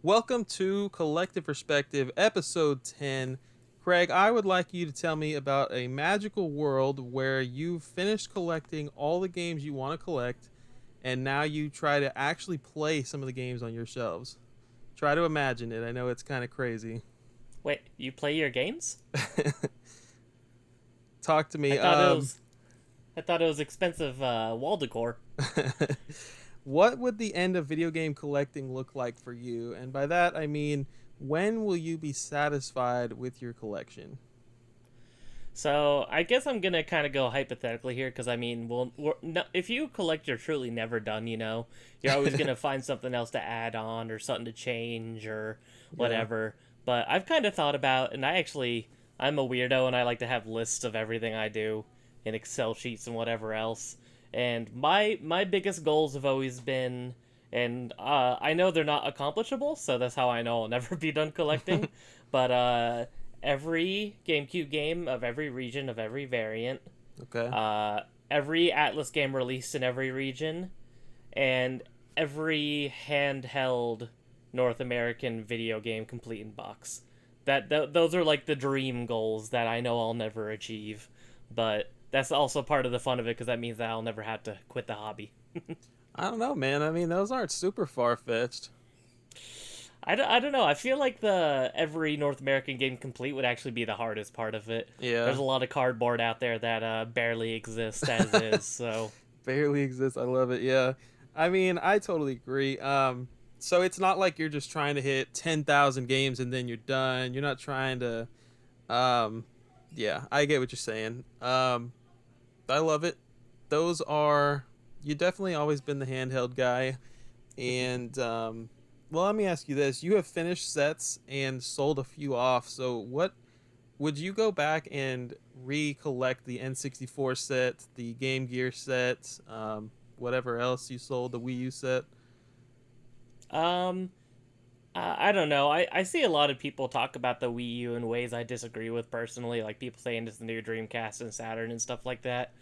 Welcome to Collective Perspective, episode 10. Craig, I would like you to tell me about a magical world where you've finished collecting all the games you want to collect, and now you try to actually play some of the games on your shelves. Try to imagine it. I know it's kind of crazy. Wait, you play your games? Talk to I me. thought it was I thought it was expensive wall decor. What would the end of video game collecting look like for you? And by that, I mean, when will you be satisfied with your collection? So I guess I'm gonna kind of go hypothetically here because I mean, well, no, if you collect, you're truly never done. You're always gonna find something else to add on or something to change or Yeah. whatever. But I've kind of thought about, and I'm a weirdo and I like to have lists of everything I do in Excel sheets and whatever else. And my biggest goals have always been, and I know they're not accomplishable, so that's how I know I'll never be done collecting. But every GameCube game of every region of every variant, Okay. uh, every Atlas game released in every region, and every handheld North American video game complete in box. Those are like the dream goals that I know I'll never achieve, but that's also part of the fun of it because that means that I'll never have to quit the hobby. I don't know, man. I mean, those aren't super far fetched. I don't know. I feel like the every North American game complete would actually be the hardest part of it. Yeah. There's a lot of cardboard out there that barely exists as is. So Barely exists. I love it. Yeah. I mean, I totally agree. So it's not like you're just trying to hit 10,000 games and then you're done. You're not trying to, um, yeah, I get what you're saying. I love it. Those are, you definitely always been the handheld guy. And, well, let me ask you this. You have finished sets and sold a few off. So what would you go back and recollect the N64 set, the Game Gear set, whatever else you sold, the Wii U set? um, I don't know. I see a lot of people talk about the Wii U in ways I disagree with personally, like people saying it's the new Dreamcast and Saturn and stuff like that.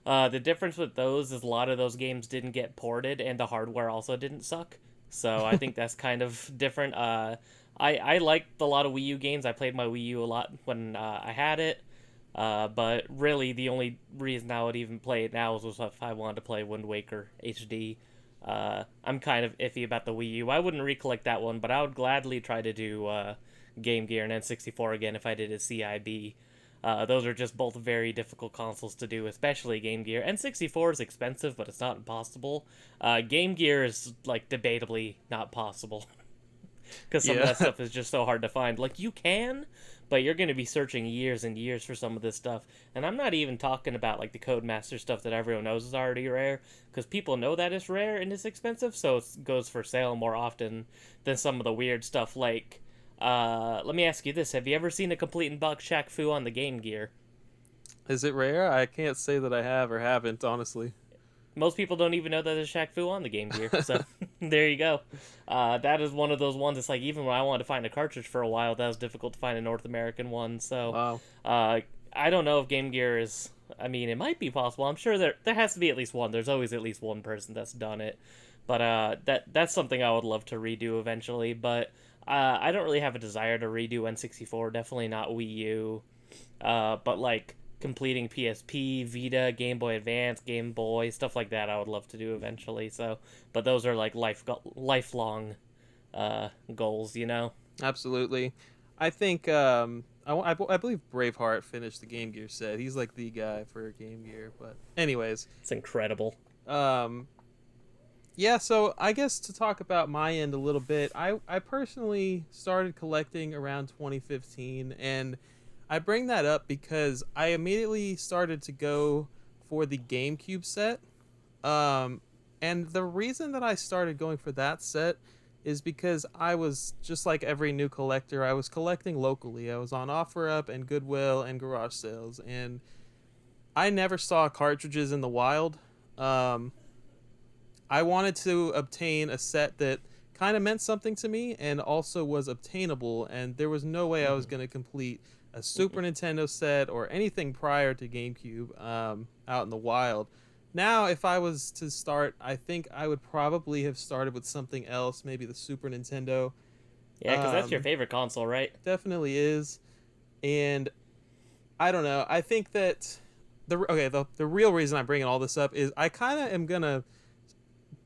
The difference with those is a lot of those games didn't get ported, and the hardware also didn't suck. So I think that's kind of different. I liked a lot of Wii U games. I played my Wii U a lot when I had it. But really, the only reason I would even play it now was if I wanted to play Wind Waker HD. I'm kind of iffy about the Wii U. I wouldn't recollect that one, but I would gladly try to do Game Gear and N64 again if I did a CIB. Those are just both very difficult consoles to do, especially Game Gear. N64 is expensive, but it's not impossible. Game Gear is like debatably not possible because some of Yeah. that stuff is just so hard to find. Like you can, but you're going to be searching years and years for some of this stuff. And I'm not even talking about like the Codemaster stuff that everyone knows is already rare, because people know that it's rare and it's expensive, so it goes for sale more often than some of the weird stuff. Like, let me ask you this: have you ever seen a complete in box Shaq Fu on the Game Gear? Is it rare? I can't say that I have or haven't, honestly. Most people don't even know that there's Shaq Fu on the Game Gear. So there you go. That is one of those ones. It's like even when I wanted to find a cartridge for a while, that was difficult to find a North American one. So Wow. uh, I don't know if Game Gear is. I mean, it might be possible. I'm sure there has to be at least one. There's always at least one person that's done it. But that's something I would love to redo eventually. But I don't really have a desire to redo N64. Definitely not Wii U. But like completing PSP, Vita, Game Boy Advance, Game Boy, stuff like that, I would love to do eventually. So, but those are like lifelong goals, you know. Absolutely. I think, I believe Braveheart finished the Game Gear set. He's like the guy for Game Gear. But, anyways, It's incredible. um, yeah, so I guess to talk about my end a little bit, I personally started collecting around 2015, and I bring that up because I immediately started to go for the GameCube set. Um, and the reason that I started going for that set is because I was just like every new collector, I was collecting locally. I was on OfferUp and Goodwill and garage sales, and I never saw cartridges in the wild. Um, I wanted to obtain a set that kind of meant something to me and also was obtainable, and there was no way I was Mm-hmm. going to complete a Super Nintendo set or anything prior to GameCube out in the wild. Now, if I was to start, I think I would probably have started with something else, maybe the Super Nintendo. Yeah, because that's your favorite console, right? Definitely is. And I don't know. I think that the real reason I'm bringing all this up is I kind of am gonna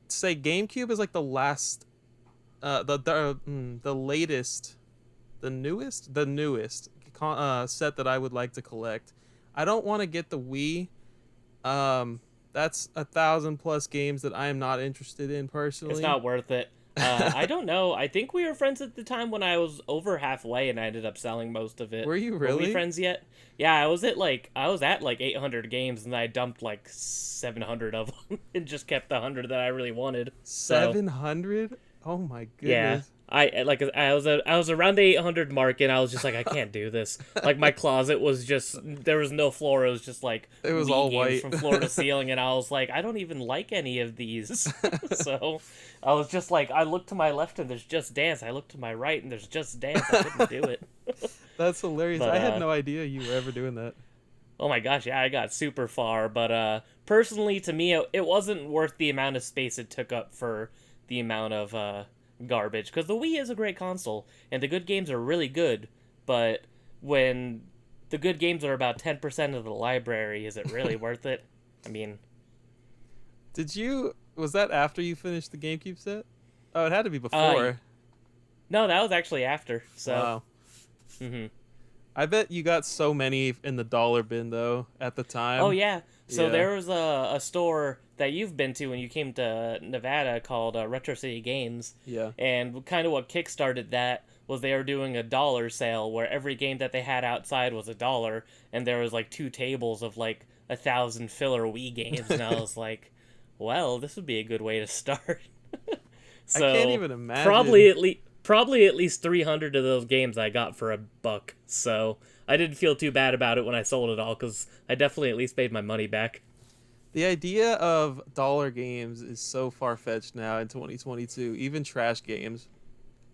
say GameCube is like the last, the latest, the newest set that I would like to collect. I don't want to get the Wii. That's 1,000+ games that I am not interested in personally. It's not worth it. I don't know. I think we were friends at the time when I was over halfway and I ended up selling most of it. Were you Were we really? friends yet? Yeah, I was at like 800 games and I dumped like 700 of them and just kept the 100 that I really wanted. So 700? Oh my yeah, goodness. I was around the 800 mark and I was just like I can't do this. Like my closet was just there was no floor. It was just like It was Wii all games white. from floor to ceiling, and I was like I don't even like any of these. So I was just like I looked to my left and there's Just Dance. I looked to my right and there's Just Dance. I couldn't do it. That's hilarious. But I had no idea you were ever doing that. oh my gosh, yeah, I got super far. But personally, to me, it wasn't worth the amount of space it took up for the amount of garbage. Because the Wii is a great console, and the good games are really good. But when the good games are about 10% of the library, is it really worth it? I mean, Was that after you finished the GameCube set? Oh, it had to be uh, before. no, that was actually after. So, Wow. hmm I bet you got so many in the dollar bin though at the time. oh yeah. So Yeah. there was a store that you've been to when you came to Nevada called Retro City Games. Yeah. And kind of what kickstarted that was they were doing a dollar sale where every game that they had outside was $1, and there was like 2 tables of like 1,000 filler Wii games, and I was like, well, this would be a good way to start. So I can't even imagine. probably at least 300 of those games I got for $1. So I didn't feel too bad about it when I sold it all because I definitely at least made my money back. The idea of dollar games is so far-fetched now in 2022, even trash games.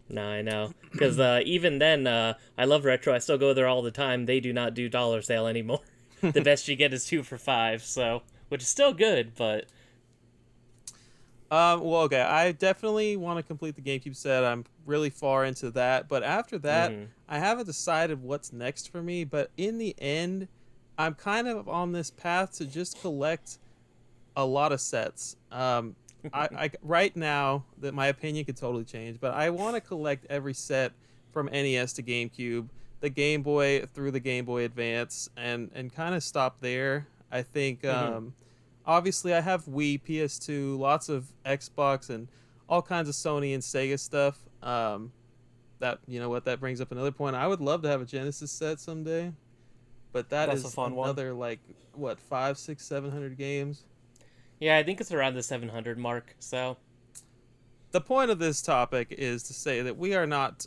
No, I know. Because even then, I love Retro. I still go there all the time. They do not do dollar sale anymore. The best you get is 2 for $5, so which is still good, but Well, okay, I definitely want to complete the GameCube set. I'm really far into that, but after that, I haven't decided what's next for me. But in the end, I'm kind of on this path to just collect a lot of sets. I right now that my opinion could totally change, but I want to collect every set from NES to GameCube, the Game Boy through the Game Boy Advance, and kind of stop there. I think obviously I have Wii, PS2, lots of Xbox, and all kinds of Sony and Sega stuff. That you know what that brings up another point. I would love to have a Genesis set someday, but that's a is fun one. another like what 5, 6, 700 games. Yeah, I think it's around the 700 mark. So The point of this topic is to say that we are not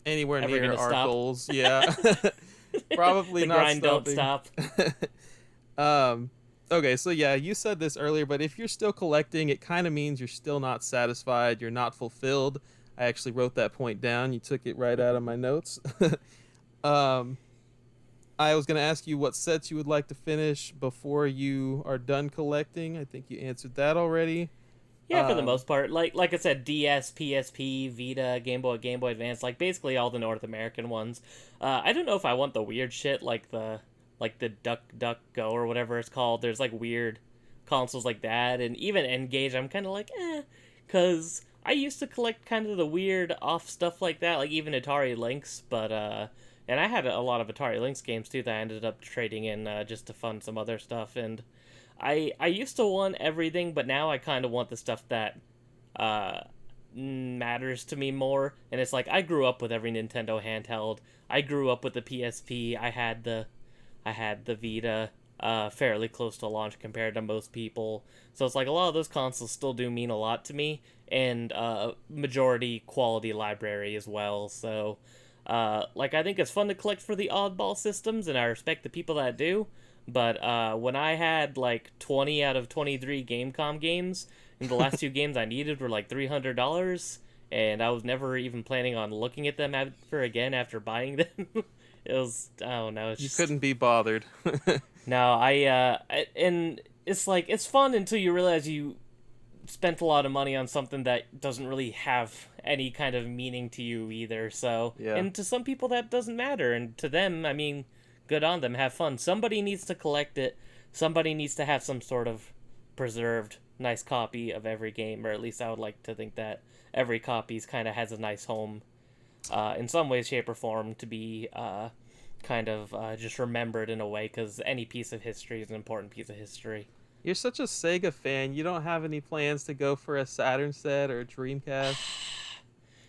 anywhere Ever near gonna our stop? goals. Yeah, probably the not grind don't stopping. stop. Okay, so yeah, you said this earlier, but if you're still collecting, it kind of means you're still not satisfied. You're not fulfilled. I actually wrote that point down. You took it right out of my notes. um, I was going to ask you what sets you would like to finish before you are done collecting. I think you answered that already. Yeah, for the Um, most part. Like I said, DS, PSP, Vita, Game Boy Advance, like basically all the North American ones. I don't know if I want the weird shit like the Duck Duck Go or whatever it's called. There's like weird consoles like that, and even N-Gage, I'm kind of like, because I used to collect kind of the weird off stuff like that, like even Atari Lynx, but and I had a lot of Atari Lynx games too that I ended up trading in just to fund some other stuff, and I used to want everything, but now I kind of want the stuff that matters to me more. And it's like I grew up with every Nintendo handheld. I grew up with the PSP. I had the Vita fairly close to launch compared to most people. So it's like a lot of those consoles still do mean a lot to me, and majority quality library as well. So like I think it's fun to collect for the oddball systems, and I respect the people that do. But when I had like 20 out of 23 Gamecom games, and the last 2 games I needed were like $300, and I was never even planning on looking at them ever again after buying them. It was, I don't know. It's You just, couldn't be bothered. no, and it's like, it's fun until you realize you spent a lot of money on something that doesn't really have any kind of meaning to you either. So, Yeah. and to some people that doesn't matter, and to them, I mean, good on them, have fun. Somebody needs to collect it. Somebody needs to have some sort of preserved nice copy of every game, or at least I would like to think that every copy kind of has a nice home, in some way, shape, or form, to be kind of just remembered in a way, because any piece of history is an important piece of history. You're such a Sega fan. You don't have any plans to go for a Saturn set or a Dreamcast?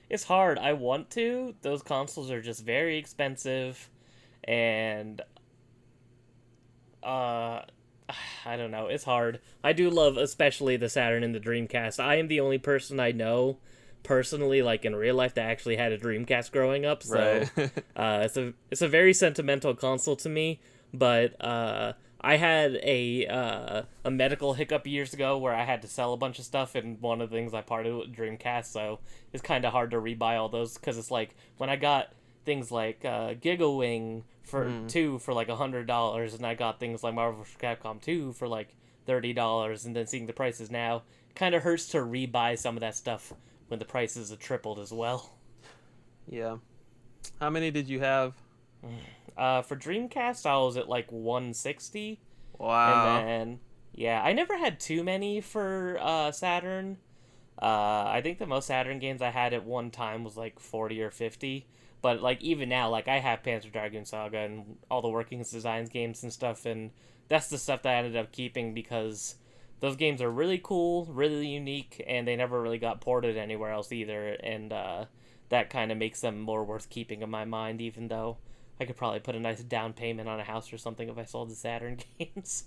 It's hard. I want to. Those consoles are just very expensive, and uh, I don't know. It's hard. I do love, especially the Saturn and the Dreamcast. I am the only person I know personally, like in real life, that actually had a Dreamcast growing up. So, Right. it's a very sentimental console to me. But I had a medical hiccup years ago where I had to sell a bunch of stuff, and one of the things I parted with Dreamcast. So it's kind of hard to rebuy all those, because it's like when I got things like Giga Wing for two for like $100, and I got things like Marvel vs. Capcom 2 for like $30, and then seeing the prices now, it kind of hurts to rebuy some of that stuff when the prices have tripled as well. Yeah. How many did you have? For Dreamcast, I was at like 160, and Wow. then yeah, I never had too many for Saturn. I think the most Saturn games I had at one time was like 40 or 50. But like even now, like I have Panzer Dragoon Saga and all the Workings Designs games and stuff, and that's the stuff that I ended up keeping because those games are really cool, really unique, and they never really got ported anywhere else either. And that kind of makes them more worth keeping in my mind, even though I could probably put a nice down payment on a house or something if I sold the Saturn games.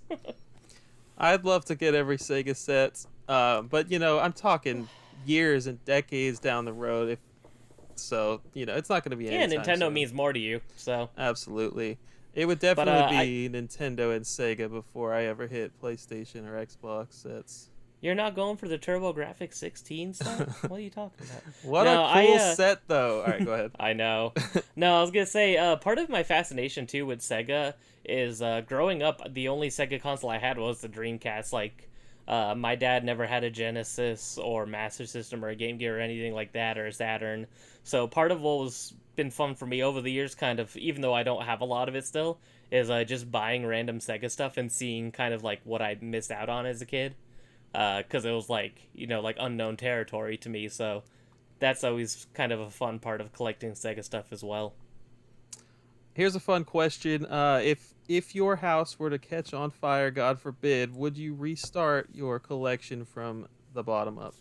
I'd love to get every Sega set, but I'm talking years and decades down the road. If so, it's not going to be Yeah, anytime Nintendo soon. means more to you, so. Absolutely, it would But definitely I be Nintendo and Sega before I ever hit PlayStation or Xbox sets. You're not going for the TurboGrafx 16 set? What are you talking about? What No, a cool set, though. All right, go ahead. I know. No, I was gonna say, part of my fascination too with Sega is growing up. The only Sega console I had was the Dreamcast. Like, my dad never had a Genesis or Master System or a Game Gear or anything like that, or a Saturn. So part of what was been fun for me over the years, kind of, even though I don't have a lot of it still, is just buying random Sega stuff and seeing kind of like what I missed out on as a kid. Because it was like like unknown territory to me. So that's always kind of a fun part of collecting Sega stuff as well. Here's a fun question. If your house were to catch on fire, God forbid, would you restart your collection from the bottom up?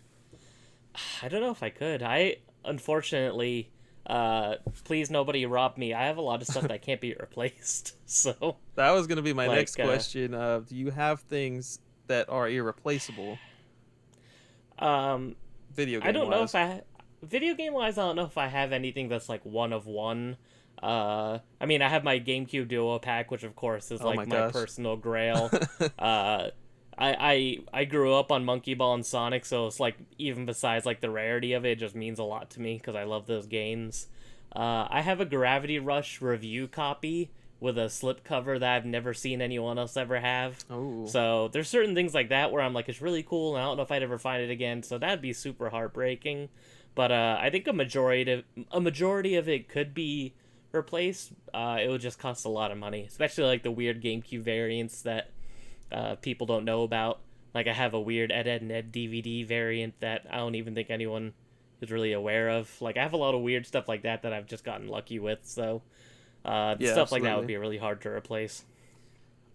I don't know if I could. I unfortunately, please nobody rob me. I have a lot of stuff that can't be replaced. So That was going to be my like, next question. Do you have things that are irreplaceable, um, video I game don't know wise? if video game wise, I don't know if I have anything that's like one of one. I mean, I have my GameCube Duo Pack, which of course is Oh like my my gosh. personal grail. uh, I grew up on Monkey Ball and Sonic, so it's like even besides like the rarity of it, it just means a lot to me because I love those games. I have a Gravity Rush review copy with a slipcover that I've never seen anyone else ever have. Oh, So there's certain things like that where I'm like, it's really cool, and I don't know if I'd ever find it again. So that'd be super heartbreaking. But I think a majority of it could be replaced. It would just cost a lot of money, especially like the weird GameCube variants that people don't know about. Like I have a weird Ed, Ed and Ed DVD variant that I don't even think anyone is really aware of. Like I have a lot of weird stuff like that that I've just gotten lucky with. So yeah, stuff like that would absolutely. be really hard to replace.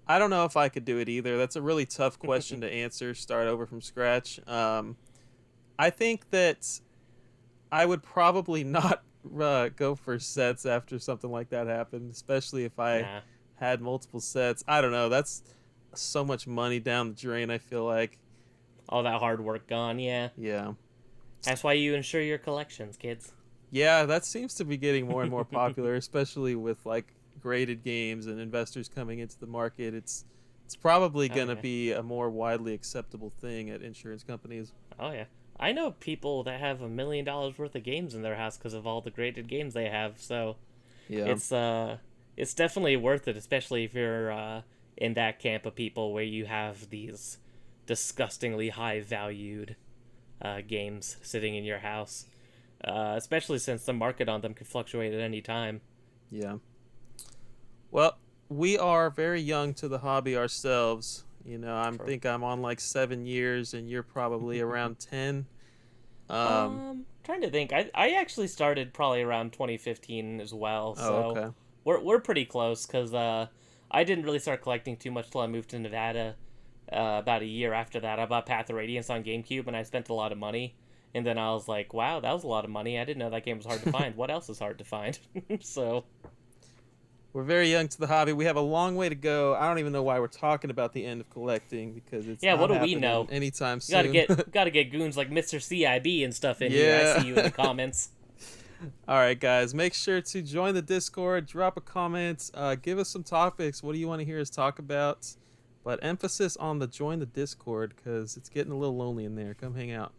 I don't know if I could do it either. That's a really tough question to answer. Start over from scratch. I think that I would probably not go for sets after something like that happened, especially if I Nah, had multiple sets. I don't know. That's so much money down the drain, I feel like. all that hard work gone. Yeah, Yeah. that's why you insure your collections, kids. Yeah, that seems to be getting more and more popular, especially with like graded games and investors coming into the market. It's probably Oh going to yeah. be a more widely acceptable thing at insurance companies. Oh yeah. I know people that have $1 million worth of games in their house because of all the graded games they have. So Yeah. it's definitely worth it, especially if you're in that camp of people where you have these disgustingly high valued games sitting in your house. especially since the market on them can fluctuate at any time. Yeah. Well, we are very young to the hobby ourselves. True. think I'm on like 7 years, and you're probably around 10. Trying to think. I actually started probably around 2015 as well, Oh, so okay. we're pretty close because I didn't really start collecting too much till I moved to Nevada. About a year after that, I bought Path of Radiance on GameCube, and I spent a lot of money. And then I was like, "Wow, that was a lot of money. I didn't know that game was hard to find. What else is hard to find?" So We're very young to the hobby. We have a long way to go. I don't even know why we're talking about the end of collecting, because it's yeah, not what do we happening know? anytime You gotta soon. get goons like Mr. CIB and stuff in here. I Yeah. see you in the comments. All right, guys. Make sure to join the Discord. Drop a comment. Give us some topics. What do you want to hear us talk about? But emphasis on the join the Discord, because it's getting a little lonely in there. Come hang out.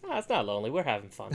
Ah, it's not lonely. We're having fun.